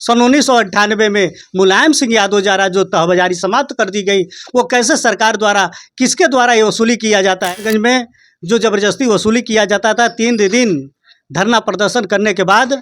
सन 1998 में मुलायम सिंह यादव द्वारा जो तहबाजारी समाप्त कर दी गई, वो कैसे सरकार द्वारा, किसके द्वारा ये वसूली किया जाता है। गंज में जो ज़बरदस्ती वसूली किया जाता था, 3 दिन धरना प्रदर्शन करने के बाद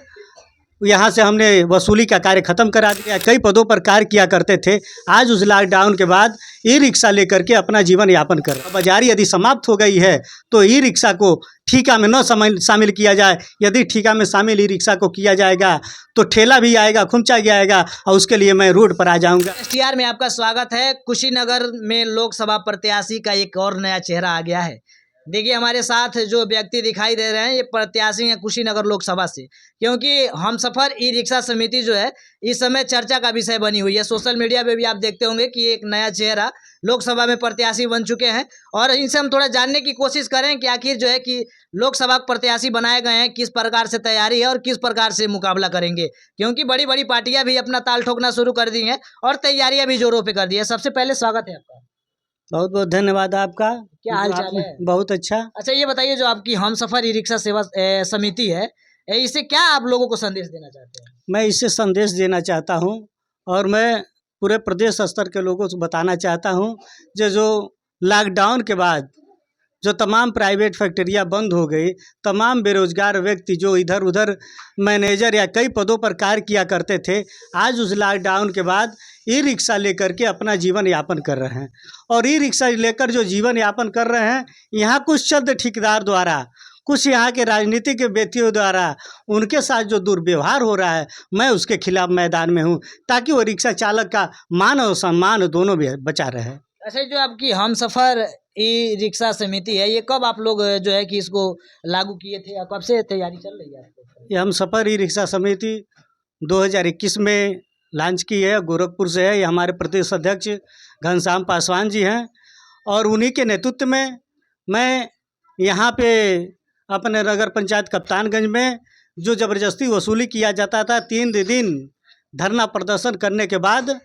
यहाँ से हमने वसूली का कार्य ख़त्म करा दिया। कई पदों पर कार्य किया करते थे। आज उस लॉकडाउन के बाद ई रिक्शा लेकर के अपना जीवन यापन कर, बाजारी यदि समाप्त हो गई है तो ई रिक्शा को ठीका में न शामिल किया जाए। यदि ठीका में शामिल ई रिक्शा को किया जाएगा तो ठेला भी आएगा, खुमचा भी आएगा, और उसके लिए मैं रोड पर आ जाऊंगा। STR में आपका स्वागत है। कुशीनगर में लोकसभा प्रत्याशी का एक और नया चेहरा आ गया है। देखिए, हमारे साथ जो व्यक्ति दिखाई दे रहे हैं, ये प्रत्याशी हैं कुशीनगर लोकसभा से, क्योंकि हमसफर ई रिक्शा समिति जो है इस समय चर्चा का विषय बनी हुई है। सोशल मीडिया पे भी आप देखते होंगे कि एक नया चेहरा लोकसभा में प्रत्याशी बन चुके हैं, और इनसे हम थोड़ा जानने की कोशिश करें कि आखिर जो है कि लोकसभा प्रत्याशी बनाए गए हैं, किस प्रकार से तैयारी है और किस प्रकार से मुकाबला करेंगे, क्योंकि बड़ी बड़ी पार्टियां भी अपना ताल ठोकना शुरू कर दी हैं और तैयारियां भी जोरों पे कर दी है। सबसे पहले स्वागत है आपका। बहुत बहुत धन्यवाद आपका। क्या हाल चाल है? बहुत अच्छा। अच्छा, ये बताइए, जो आपकी हमसफर ई रिक्शा सेवा समिति है, इससे क्या आप लोगों को संदेश देना चाहते हैं? मैं इससे संदेश देना चाहता हूँ, और मैं पूरे प्रदेश स्तर के लोगों को बताना चाहता हूँ, जो लॉकडाउन के बाद जो तमाम प्राइवेट फैक्ट्रियाँ बंद हो गई, तमाम बेरोजगार व्यक्ति जो इधर उधर मैनेजर या कई पदों पर कार्य किया करते थे, आज उस लॉकडाउन के बाद ई रिक्शा लेकर के अपना जीवन यापन कर रहे हैं। और ई रिक्शा लेकर जो जीवन यापन कर रहे हैं, यहाँ कुछ चंद ठेकेदार द्वारा, कुछ यहाँ के राजनीतिक व्यक्तियों द्वारा उनके साथ जो दुर्व्यवहार हो रहा है, मैं उसके खिलाफ मैदान में हूँ, ताकि वो रिक्शा चालक का मान और सम्मान दोनों भी बचा रहे। अच्छा, जो आपकी हमसफर ई रिक्शा समिति है, ये कब आप लोग जो है कि इसको लागू किए थे, या कब से तैयारी चल रही है आपको? ये हमसफर ई रिक्शा समिति 2021 में लॉन्च की है, गोरखपुर से है। ये हमारे प्रदेश अध्यक्ष घनश्याम पासवान जी हैं, और उन्हीं के नेतृत्व में मैं यहाँ पे अपने नगर पंचायत कप्तानगंज में जो ज़बरदस्ती वसूली किया जाता था, 3 दिन धरना प्रदर्शन करने के बाद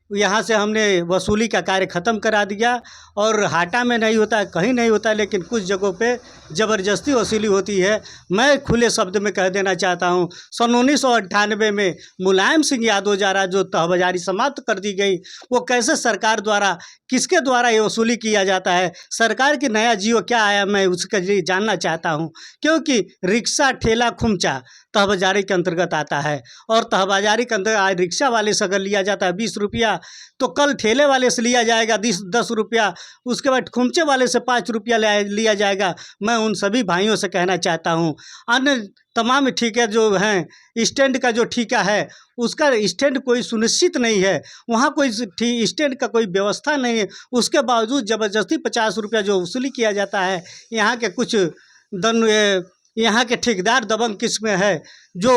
यहाँ से हमने वसूली का कार्य ख़त्म करा दिया। और हाटा में नहीं होता, कहीं नहीं होता, लेकिन कुछ जगहों पे ज़बरदस्ती वसूली होती है। मैं खुले शब्द में कह देना चाहता हूँ, सन 1998 में मुलायम सिंह यादव द्वारा जो तहबाजारी समाप्त कर दी गई, वो कैसे सरकार द्वारा, किसके द्वारा ये वसूली किया जाता है, सरकार की नया जियो क्या आया, मैं उसका जानना चाहता हूँ। क्योंकि रिक्शा, ठेला, खुमचा तहबाजारी के अंतर्गत आता है, और तहबाजारी के अंतर्गत रिक्शा वाले से अगर लिया जाता है 20 रुपया, तो कल ठेले वाले से लिया जाएगा 10 रुपया, उसके बाद खुमचे वाले से 5 रुपया लिया जाएगा। मैं उन सभी भाइयों से कहना चाहता हूँ, अन्य तमाम ठेके जो हैं, स्टैंड का जो ठेका है, उसका स्टैंड कोई सुनिश्चित नहीं है, वहाँ कोई स्टैंड का कोई व्यवस्था नहीं है, उसके बावजूद ज़बरदस्ती 50 रुपया जो वसूली किया जाता है। यहाँ के कुछ यहाँ के ठेकेदार दबंग किस्म है जो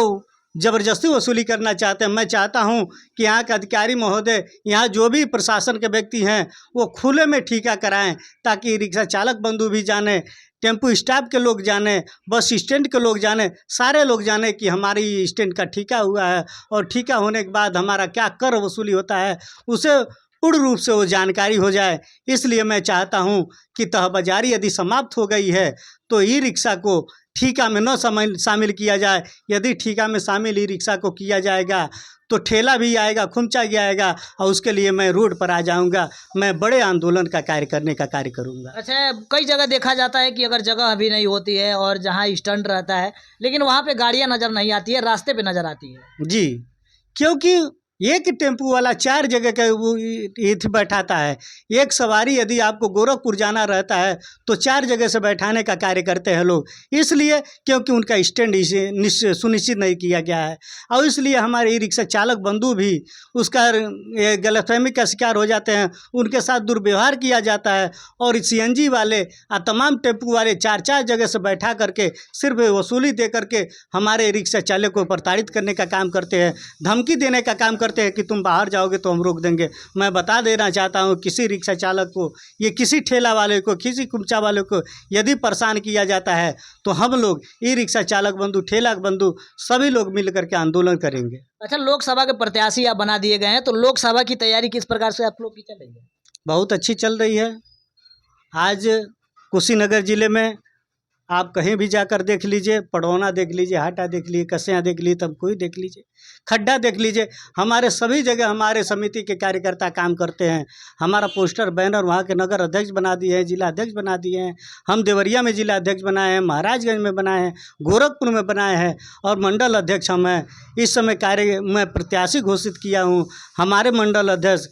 ज़बरदस्ती वसूली करना चाहते हैं। मैं चाहता हूं कि यहाँ के अधिकारी महोदय, यहाँ जो भी प्रशासन के व्यक्ति हैं, वो खुले में ठीका कराएं, ताकि रिक्शा चालक बंधु भी जाने, टेम्पू स्टाफ के लोग जाने, बस स्टैंड के लोग जाने, सारे लोग जाने कि हमारी स्टैंड का ठीका हुआ है, और ठीका होने के बाद हमारा क्या कर वसूली होता है, उसे पूर्ण रूप से वो जानकारी हो जाए। इसलिए मैं चाहता हूँ कि तहबाजारी यदि समाप्त हो गई है तो ई रिक्शा को ठीका में न शामिल किया जाए। यदि ठीका में शामिल ई रिक्शा को किया जाएगा तो ठेला भी आएगा, खुमचा भी आएगा, और उसके लिए मैं रोड पर आ जाऊंगा। मैं बड़े आंदोलन का कार्य करने का कार्य करूंगा। अच्छा, कई जगह देखा जाता है कि अगर जगह अभी नहीं होती है और जहाँ स्टैंड रहता है, लेकिन वहाँ पे गाड़ियाँ नज़र नहीं आती है, रास्ते पे नज़र आती है। जी, क्योंकि एक टेम्पू वाला 4 जगह का वो बैठाता है। एक सवारी यदि आपको गोरखपुर जाना रहता है तो 4 जगह से बैठाने का कार्य करते हैं लोग, इसलिए क्योंकि उनका स्टैंड सुनिश्चित नहीं किया गया है। और इसलिए हमारे ई रिक्शा चालक बंधु भी उसका गलतफहमी का शिकार हो जाते हैं, उनके साथ दुर्व्यवहार किया जाता है। और CNG वाले और तमाम टेम्पू वाले 4 जगह से बैठा करके सिर्फ वसूली दे करके हमारे रिक्शा चालक को प्रताड़ित करने का काम करते हैं, धमकी देने का काम करते हैं कि तुम बाहर जाओगे तो हम रोक देंगे। मैं बता देना चाहता हूँ, किसी रिक्शा चालक को, ये किसी ठेला वाले को, किसी खुमचा वाले को यदि परेशान किया जाता है तो हम लोग ई रिक्शा चालक बंधु, ठेला बंधु सभी लोग मिल करके आंदोलन करेंगे। अच्छा, लोकसभा के प्रत्याशी आप बना दिए गए हैं, तो लोकसभा की तैयारी किस प्रकार से आप लोग की चल रही है? बहुत अच्छी चल रही है। आज कुशीनगर जिले में आप कहीं भी जाकर देख लीजिए, पड़ौना देख लीजिए, हाटा देख लीजिए, कसिया देख लीजिए, तब कोई देख लीजिए, खड्डा देख लीजिए, हमारे सभी जगह हमारे समिति के कार्यकर्ता काम करते हैं। हमारा पोस्टर बैनर वहाँ के नगर अध्यक्ष बना दिए हैं, जिला अध्यक्ष बना दिए हैं, हम देवरिया में जिला अध्यक्ष बनाए हैं, महाराजगंज में बनाए हैं, गोरखपुर में बनाए हैं और मंडल अध्यक्ष हम हैं। इस समय कार्य मैं प्रत्याशी घोषित किया हूँ। हमारे मंडल अध्यक्ष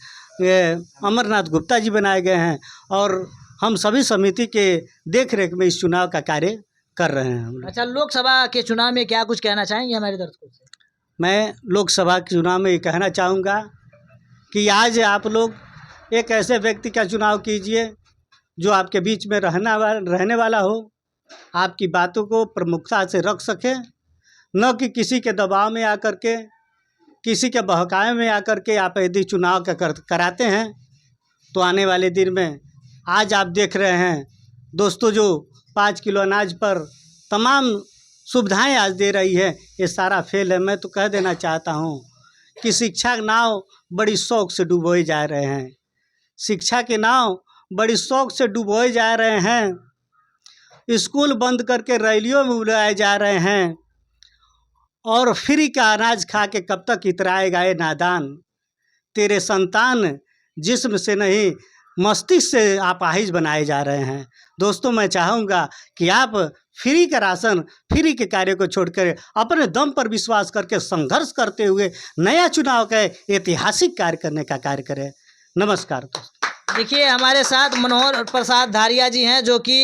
अमरनाथ गुप्ता जी बनाए गए हैं और हम सभी समिति के देख रेख में इस चुनाव का कार्य कर रहे हैं हम लोग। अच्छा, लोकसभा के चुनाव में क्या कुछ कहना चाहेंगे हमारे दर्शकों से? मैं लोकसभा के चुनाव में ये कहना चाहूँगा कि आज आप लोग एक ऐसे व्यक्ति का चुनाव कीजिए जो आपके बीच में रहने वाला हो, आपकी बातों को प्रमुखता से रख सके, न कि किसी के दबाव में आकर के, किसी के बहकावे में आकर के आप यदि चुनाव कराते हैं तो आने वाले दिन में आज आप देख रहे हैं दोस्तों, जो 5 किलो अनाज पर तमाम सुविधाएं आज दे रही है, ये सारा फेल है। मैं तो कह देना चाहता हूँ कि शिक्षा के नाव बड़ी शौक से डुबोए जा रहे हैं, शिक्षा के नाव बड़ी शौक से डुबोए जा रहे हैं। स्कूल बंद करके रैलियों में बुलाए जा रहे हैं और फ्री का अनाज खा के कब तक इतराएगा ये नादान। तेरे संतान जिस्म से नहीं मस्तिष्क से अपाहिज बनाए जा रहे हैं। दोस्तों, मैं चाहूँगा कि आप फ्री का राशन, फ्री के कार्य को छोड़कर अपने दम पर विश्वास करके संघर्ष करते हुए नया चुनाव का ऐतिहासिक कार्य करने का कार्य करें। नमस्कार दोस्तों। देखिए, हमारे साथ मनोहर प्रसाद धारिया जी हैं जो कि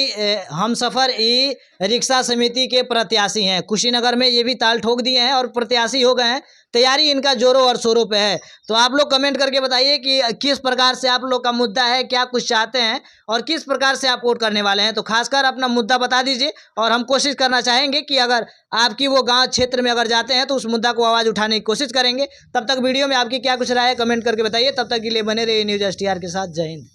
हमसफ़र ई रिक्शा समिति के प्रत्याशी हैं। कुशीनगर में ये भी ताल ठोक दिए हैं और प्रत्याशी हो गए हैं। तैयारी इनका जोरों और शोरों पे है। तो आप लोग कमेंट करके बताइए कि किस प्रकार से आप लोग का मुद्दा है, क्या कुछ चाहते हैं और किस प्रकार से आप वोट करने वाले हैं। तो खासकर अपना मुद्दा बता दीजिए और हम कोशिश करना चाहेंगे कि अगर आपकी वो गाँव क्षेत्र में अगर जाते हैं तो उस मुद्दा को आवाज़ उठाने की कोशिश करेंगे। तब तक वीडियो में आपकी क्या कुछ राय है कमेंट करके बताइए। तब तक के लिए बने रहिए न्यूज़ STR के साथ। जय हिंद।